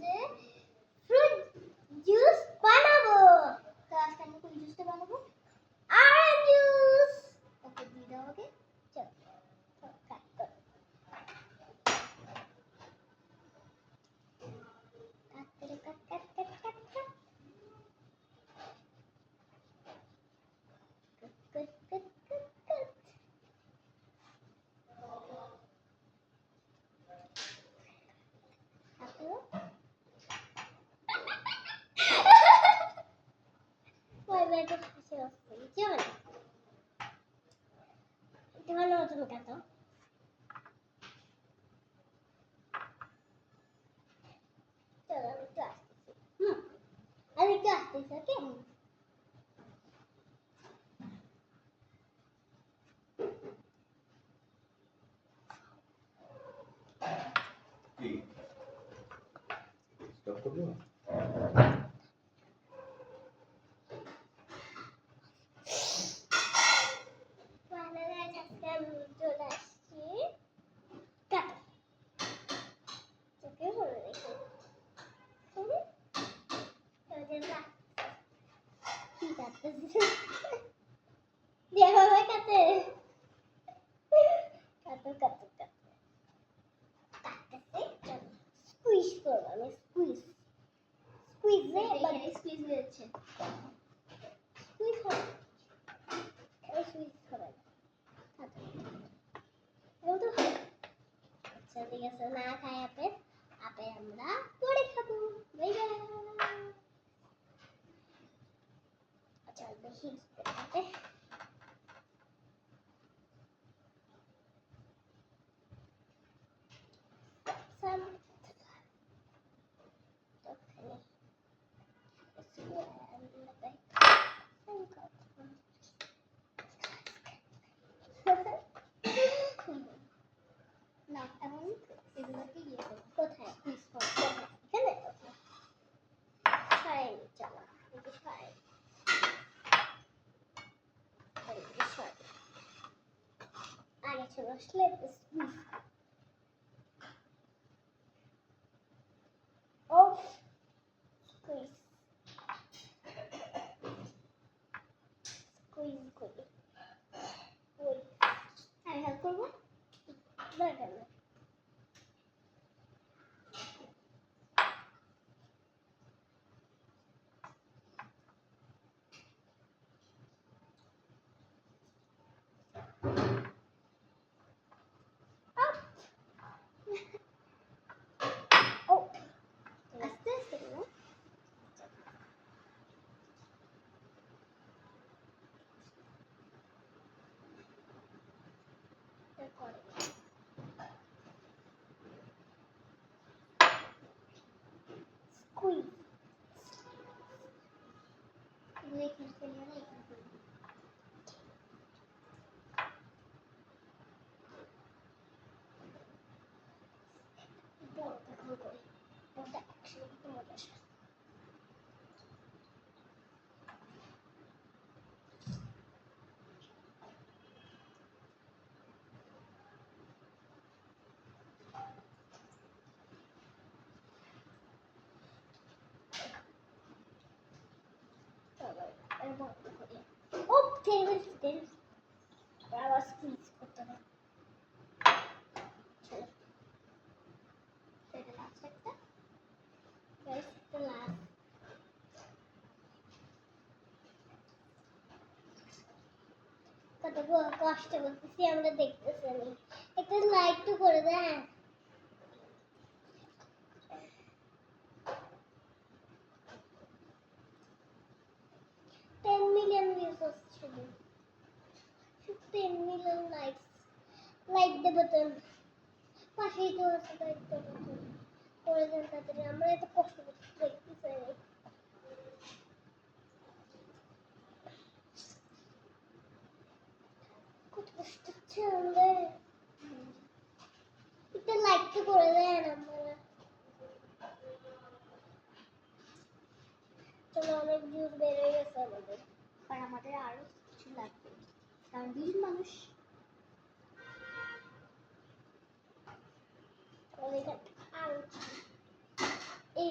যে fruit juice বানাবো। তো আজকে আমি কোন জুসটা বানাবো? Orange juice. ওকে দিয়ে দাও ওকে। চলো কাট কর। কাট কাট কাট কাট কাট। Good, good, good, good. Apple. Why did I just say John? John knows what I'm doing. চলো আমি একটু আসতেছি। আমি একটু আসতেছি ওকে। Stop করবো? চলে আসছি। কাটো। চোখে ভরে রেখে। কি কাটতেছি? যেভাবে কাটে। কাটো কাটো কাটো। কাটতেছি। চলো স্কুইজ করবো আমি স্কুইজ। স্কুইজে এবার স্কুইজ হয়েছে। স্কুইজ হবে। এই স্কুইজ হবে। কাটো। এরকম তো হয়। আচ্ছা ঠিক আছে না খাই আপেল। আপেল আমরা পরে খাবো। Bye bye. আচ্ছা দেখি দেখতে। Some okay. না এখন এগুলোকে ইয়ে করবো কোথায় পিস করবো এখানে ছাই চলো এগুলো ছাই আগে ছিল স্লেপ স্কুইজ অফ স্কুইজ স্কুইজ করি ওই আমি হেল্প করবো দরকার না ও আস্তে আস্তে না করে স্কুইজ দেখে ফেলে না এখানে বড় তখন করি ওটা একসাথে মজা আসে ও তেল আবার স্কুইজ করতে হবে চলো এটা লাস্ট একটা গাইস এটা লাস্ট কত কষ্ট করতেছি আমরা দেখতেছি আমি একটা লাইক তো করে দেন 10 মিলিয়ন ভিউজ আসছিল 10 million likes like the button পাশেই তো আছে লাইক দ্য বাটন করে দেন তাড়াতাড়ি আমরা এত কষ্ট করতে দেখতেছি কত কষ্ট হচ্ছে আমাদের একটা লাইক তো করে দেন আপনারা চলো অনেক ভিউজ বের হয়ে গেছে আমাদের আর আমাদের আরো কিছু লাগবে কারণ 20 মানুষ অনেক আরো এই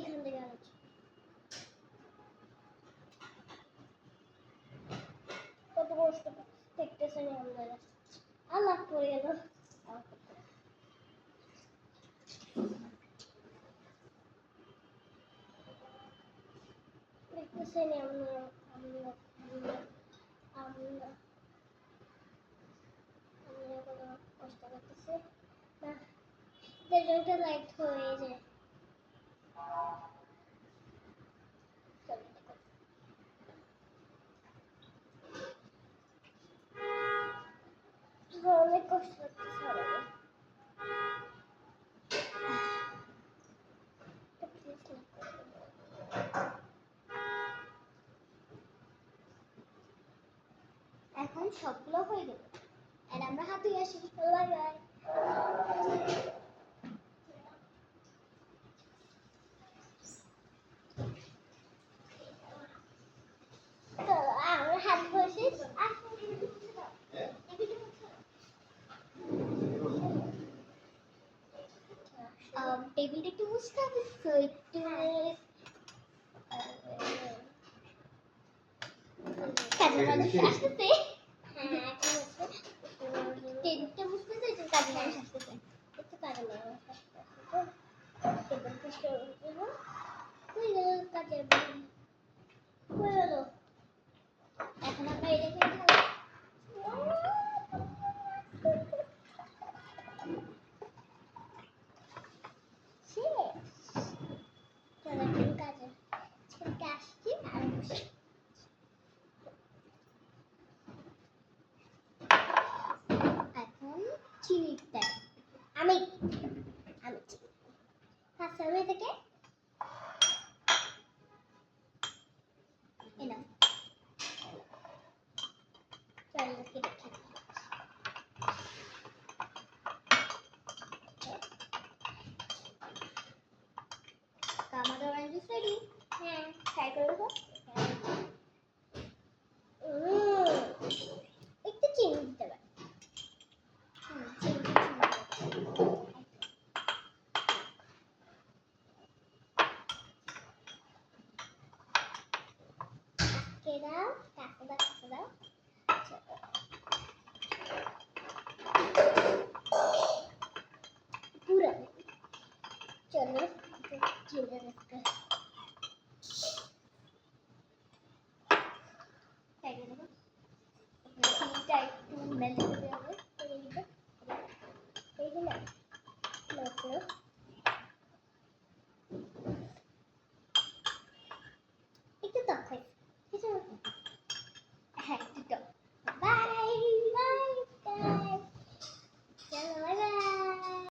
বুঝছেনি আমরা আমরা আমরা আমরা আমরা কোনো কষ্ট করতেছি না রেজাল্টটা লাইট হয়ে যায় অনেক কষ্ট করতেছে আমাদের এখন সবগুলো হয়ে গেল আর আমরা হাতে আসি বাই বাই তো আমরা হাত বসে টেবিলটা একটু মুছতে হবে তো একটু কাজের মানুষ আসতেছে হ্যাঁ এখন হচ্ছে টেবিলটা মুছতে চাই তো কাজের মানুষ আসতেছে একটু কাজের মানুষ আসতেছে টেবিল পরিষ্কার করবো কই গেল কাজের মানুষ কই গেল এখন আমরা এই দেখে চিনিটা আমি আমি চিনি ফার্স্ট আমি থেকে এনা চলো দেখি দেখি আমাদের অরেঞ্জ রেডি হ্যাঁ ট্রাই করে দেখো একটু চিনি দিতে পারি দাও কাছে দাও কাছে দাও পুরো চলো চিনি